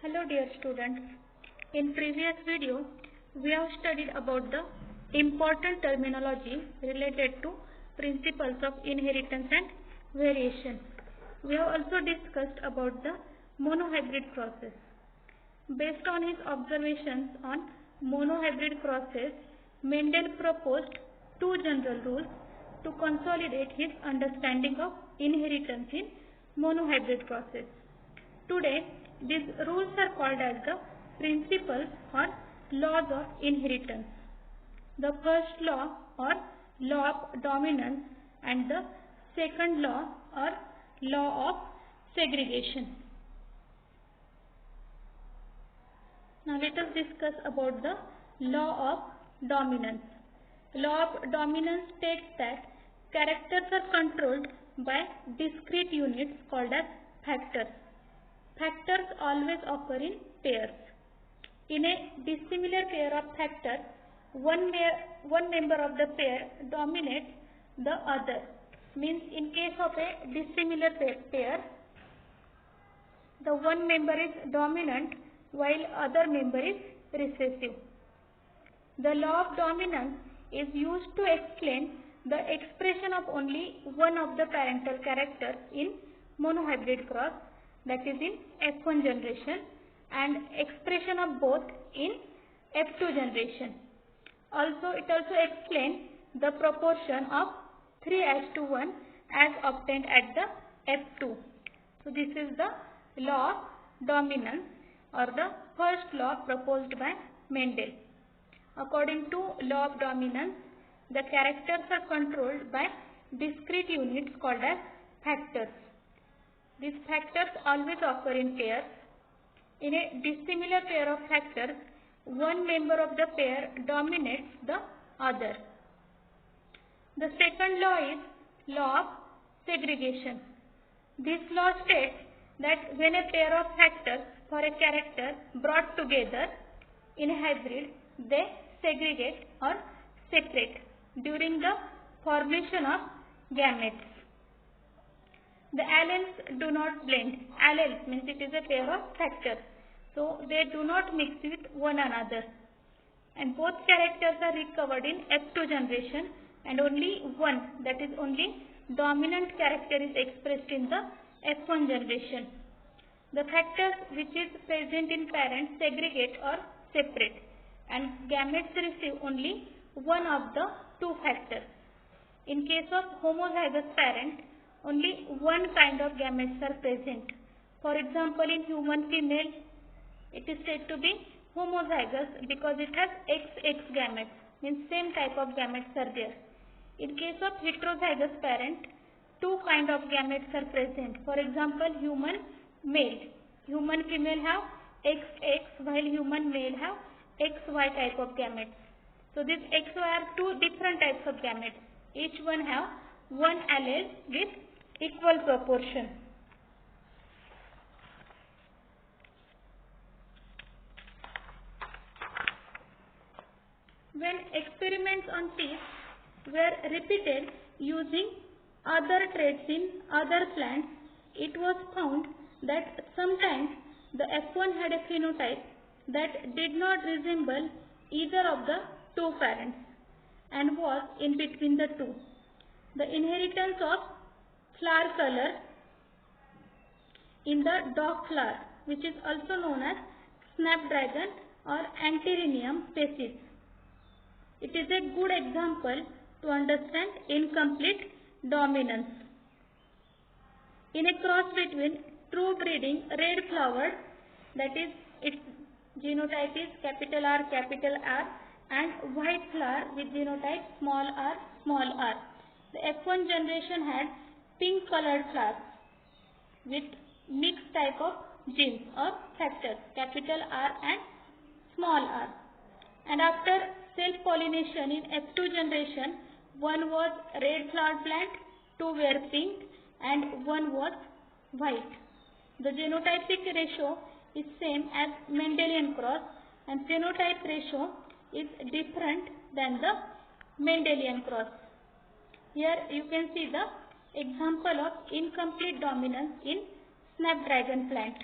Hello dear students. In previous video, we have studied about the important terminology related to principles of inheritance and variation. We have also discussed about the monohybrid process. Based on his observations on monohybrid process, Mendel proposed two general rules to consolidate his understanding of inheritance in monohybrid process. Today, these rules are called as the principles or laws of inheritance. The first law or law of dominance and the second law or law of segregation. Now let us discuss about the law of dominance. Law of dominance states that characters are controlled by discrete units called as factors. Factors always occur in pairs. In a dissimilar pair of factors, one member of the pair dominates the other. Means in case of a dissimilar pair, the one member is dominant while other member is recessive. The law of dominance is used to explain the expression of only one of the parental characters in monohybrid cross, that is in F1 generation, and expression of both in F2 generation. It also explains the proportion of 3:1 as obtained at the F2. So this is the law of dominance or the first law proposed by Mendel. According to law of dominance, the characters are controlled by discrete units called as factors. These factors always occur in pairs. In a dissimilar pair of factors, one member of the pair dominates the other. The second law is law of segregation. This law states that when a pair of factors for a character brought together in a hybrid, they segregate or separate during the formation of gametes. The alleles do not blend. Alleles means it is a pair of factors. So they do not mix with one another. And both characters are recovered in F2 generation, and only one, that is only dominant character, is expressed in the F1 generation. The factors which is present in parents segregate or separate, and gametes receive only one of the two factors. In case of homozygous parent, only one kind of gametes are present. For example, in human female, it is said to be homozygous because it has XX gametes, means same type of gametes are there. In case of heterozygous parent, two kind of gametes are present. For example, human male. Human female have XX while human male have XY type of gametes. So these XY are two different types of gametes. Each one have one allele with equal proportion. When experiments on teeth were repeated using other traits in other plants, it was found that sometimes the F1 had a phenotype that did not resemble either of the two parents and was in between the two. The inheritance of flower color in the dog flower, which is also known as snapdragon or Antirrhinium species. It is a good example to understand incomplete dominance. In a cross between true breeding red flowered, that is its genotype is capital R, and white flower with genotype small r. The F1 generation had pink colored flowers with mixed type of genes or factors, capital R and small r. And after self-pollination in F2 generation, one was red flowered plant, two were pink, and one was white. The genotypic ratio is same as Mendelian cross, and phenotype ratio is different than the Mendelian cross. Here you can see the example of incomplete dominance in snapdragon plant.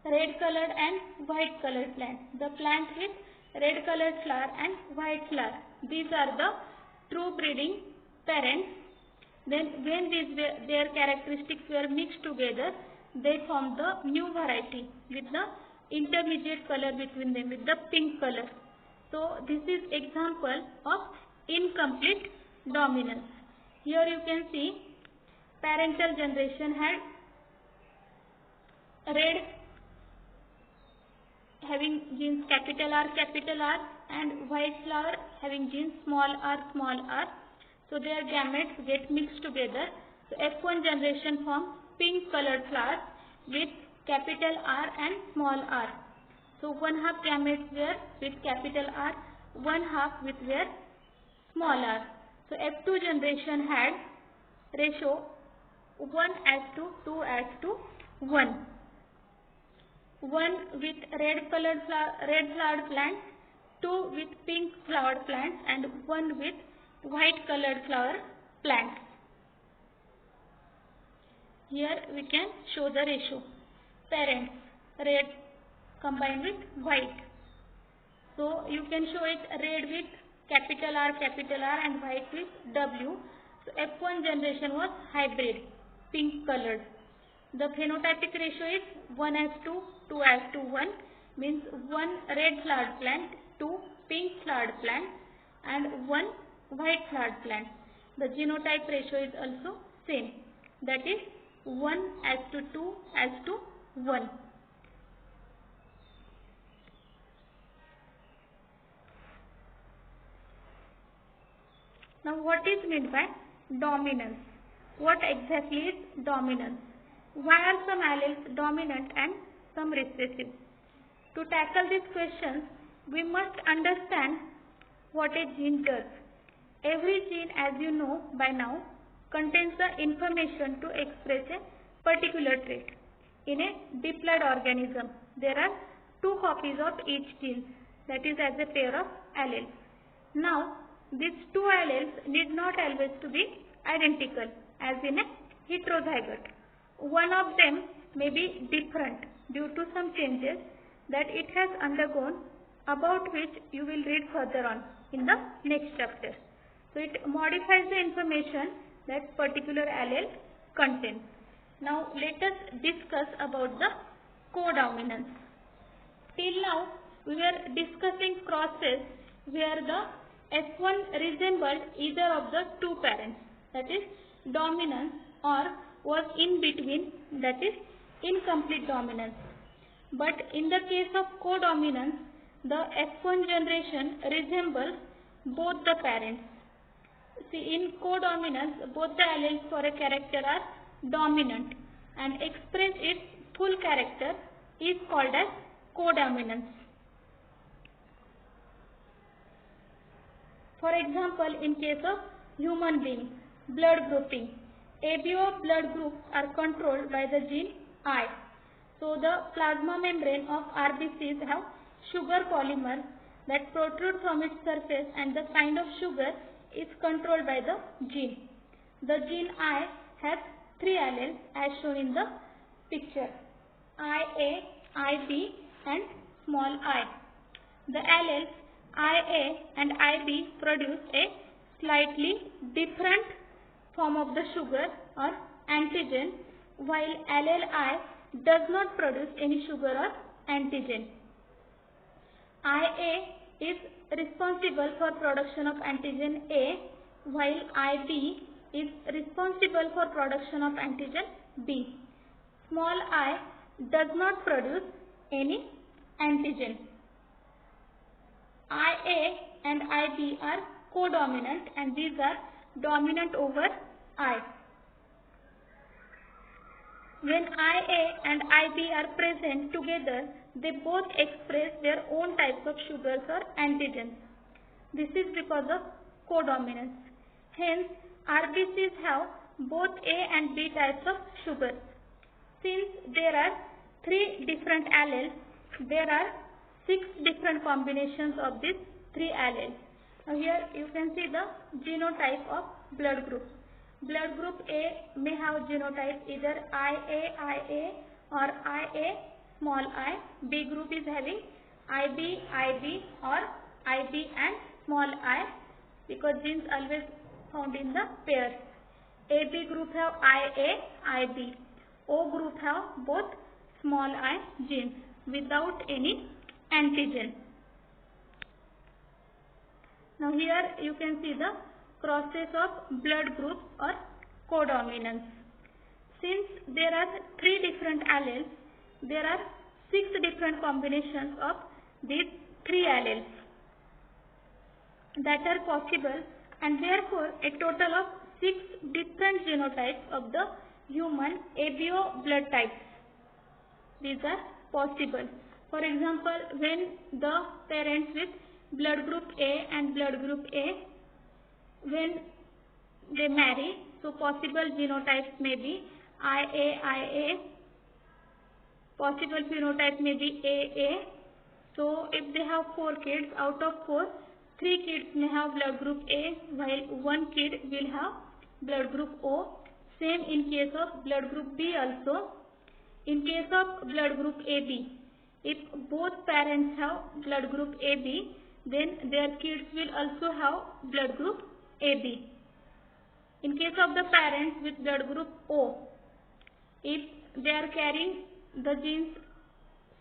red colored and white colored plant. The plant with red colored flower and white flower. These are the true breeding parents. Then when their characteristics were mixed together, they formed the new variety with the intermediate color between them, with the pink color. So this is example of incomplete dominance. Here you can see parental generation had red having genes capital R and white flower having genes small r. So their gametes get mixed together. So F1 generation forms pink colored flowers with capital R and small r. So one half gametes were with capital R, one half with were small r. So F2 generation had ratio 1:2:1. One with red flowered plants, two with pink flowered plants, and one with white colored flower plants. Here we can show the ratio. Parents red combined with white. So you can show it red with capital R and white with W. So F1 generation was hybrid, pink colored. The phenotypic ratio is 1:2:1, means one red flowered plant, two pink flowered plant, and one white flowered plant. The genotype ratio is also same, that is 1:2:1. Now what is meant by dominance? What exactly is dominance? Why are some alleles dominant and some recessive? To tackle these questions, we must understand what a gene does. Every gene, as you know by now, contains the information to express a particular trait. In a diploid organism, there are two copies of each gene, that is as a pair of alleles. Now, these two alleles need not always to be identical, as in a heterozygote. One of them may be different due to some changes that it has undergone, about which you will read further on in the next chapter. So it modifies the information that particular allele contains. Now let us discuss about the codominance. Till now we were discussing crosses where the F1 resembled either of the two parents, that is dominance, or was in between, that is incomplete dominance. But in the case of codominance, the F1 generation resembles both the parents. See, in codominance, both the alleles for a character are dominant, and express its full character is called as codominance. For example, in case of human beings, blood grouping, ABO blood groups are controlled by the gene I. So the plasma membrane of RBCs have sugar polymers that protrude from its surface, and the kind of sugar is controlled by the gene. The gene I has three alleles as shown in the picture: IA, IB and small I. The alleles IA and IB produce a slightly different form of the sugar or antigen, while allele I does not produce any sugar or antigen. IA is responsible for production of antigen A, while IB is responsible for production of antigen B. Small I does not produce any antigen. IA and IB are codominant, and these are dominant over I. When IA and IB are present together, they both express their own types of sugars or antigens. This is because of codominance. Hence, RBCs have both A and B types of sugars. Since there are three different alleles, there are 6 different combinations of these three alleles. Now here you can see the genotype of blood group. Blood group A may have genotype either IA, or IA, small I. B group is having IB, IB or IB and small I because genes always found in the pairs. AB group have IA, IB. O group have both small I genes without any antigen. Now here you can see the process of blood group or codominance. Since there are 3 different alleles, there are 6 different combinations of these 3 alleles that are possible, and therefore a total of 6 different genotypes of the human ABO blood types. These are possible. For example, when the parents with blood group A and blood group A, when they marry, so possible genotypes may be IA, possible phenotype may be AA. So if they have 4 kids, out of 4, 3 kids may have blood group A while 1 kid will have blood group O. Same in case of blood group B also. In case of blood group AB, if both parents have blood group AB, then their kids will also have blood group AB. In case of the parents with blood group O, if they are carrying the genes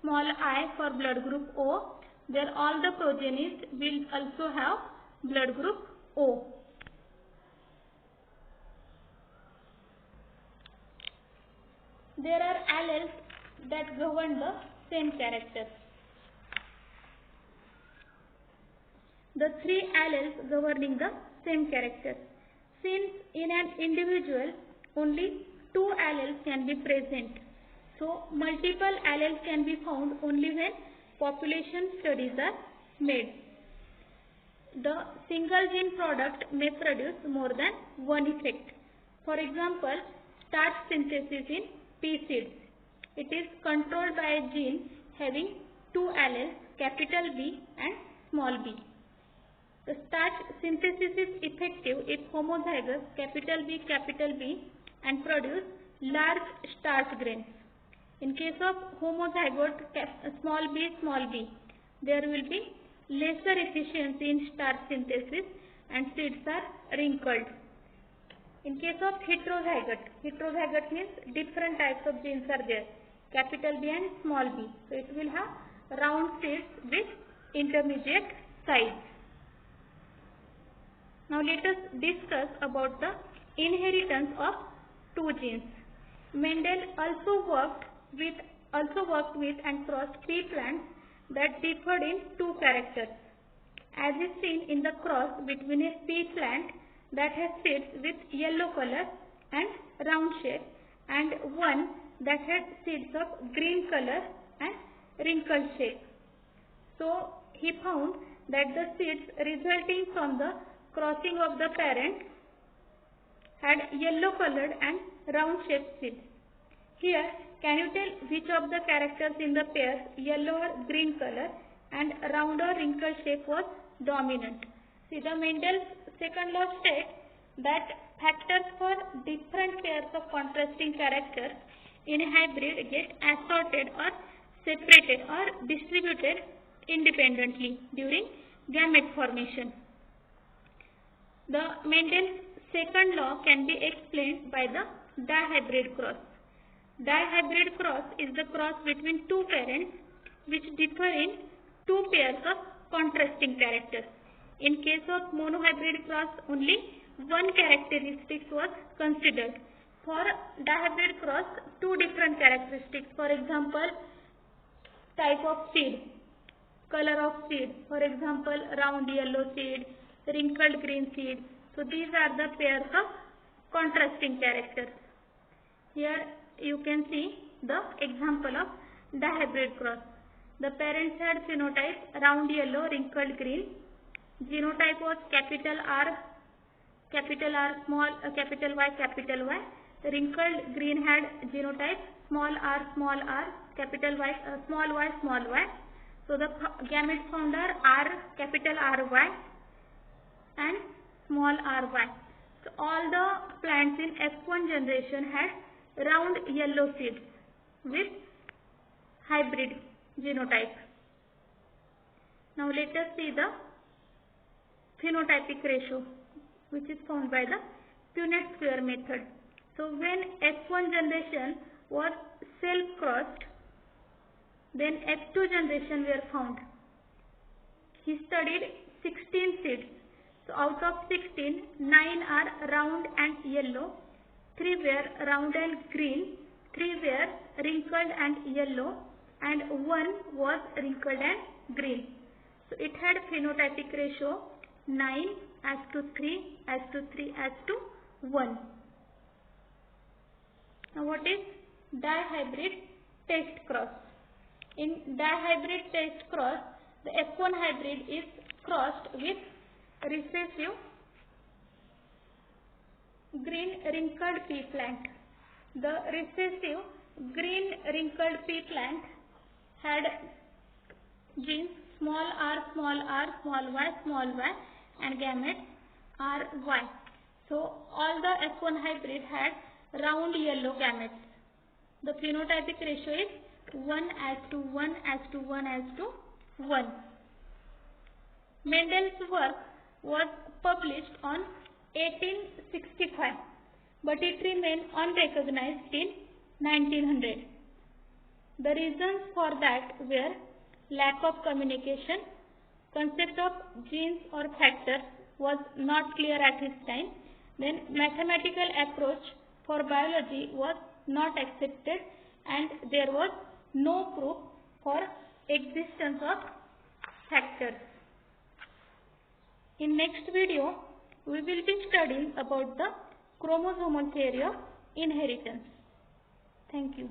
small I for blood group O, then all the progenies will also have blood group O. There are alleles that govern the same character. The 3 alleles governing the same character. Since in an individual only 2 alleles can be present, so multiple alleles can be found only when population studies are made. The single gene product may produce more than one effect. For example, starch synthesis in pea seeds. It is controlled by a gene having 2 alleles, capital B and small b. The starch synthesis is effective if homozygous capital B and produce large starch grains. In case of homozygote small b, there will be lesser efficiency in starch synthesis and seeds are wrinkled. In case of heterozygote means different types of genes are there, capital B and small b. So it will have round seeds with intermediate size. Now let us discuss about the inheritance of 2 genes. Mendel also worked with and crossed pea plants that differed in 2 characters, as is seen in the cross between a pea plant that has seeds with yellow color and round shape and one that had seeds of green color and wrinkled shape. So he found that the seeds resulting from the crossing of the parents had yellow colored and round shaped seeds. Here, can you tell which of the characters in the pairs, yellow or green color and round or wrinkled shape, was dominant? See, the Mendel's second law states that factors for different pairs of contrasting characters in a hybrid get assorted or separated or distributed independently during gamete formation. The Mendel's second law can be explained by the dihybrid cross. Dihybrid cross is the cross between 2 parents which differ in 2 pairs of contrasting characters. In case of monohybrid cross, only one characteristic was considered. For dihybrid cross, 2 different characteristics. For example, type of seed, color of seed. For example, round yellow seed, wrinkled green seed. So these are the pairs of contrasting characters. Here you can see the example of dihybrid cross. The parents had phenotype round yellow, wrinkled green. Genotype was capital R small, capital Y, capital Y. The wrinkled green had genotype small r, capital Y, small y. So the gametes found are R, capital RY and small ry. So all the plants in F1 generation had round yellow seeds with hybrid genotype. Now let us see the phenotypic ratio which is found by the Punnett square method. So when F1 generation was self-crossed, then F2 generation were found. He studied 16 seeds. So out of 16, 9 are round and yellow, 3 were round and green, 3 were wrinkled and yellow, and 1 was wrinkled and green. So it had phenotypic ratio 9:3:3:1. Now what is dihybrid test cross? In dihybrid test cross, the F1 hybrid is crossed with recessive green wrinkled pea plant. The recessive green wrinkled pea plant had genes small r, small y, and gametes ry. So all the F1 hybrid had round yellow gametes. The phenotypic ratio is 1:1:1:1. Mendel's work was published on 1865, but it remained unrecognized till 1900. The reasons for that were lack of communication, concept of genes or factors was not clear at his time, then mathematical approach for biology was not accepted, and there was no proof for existence of factors. In next video, we will be studying about the chromosomal theory of inheritance. Thank you.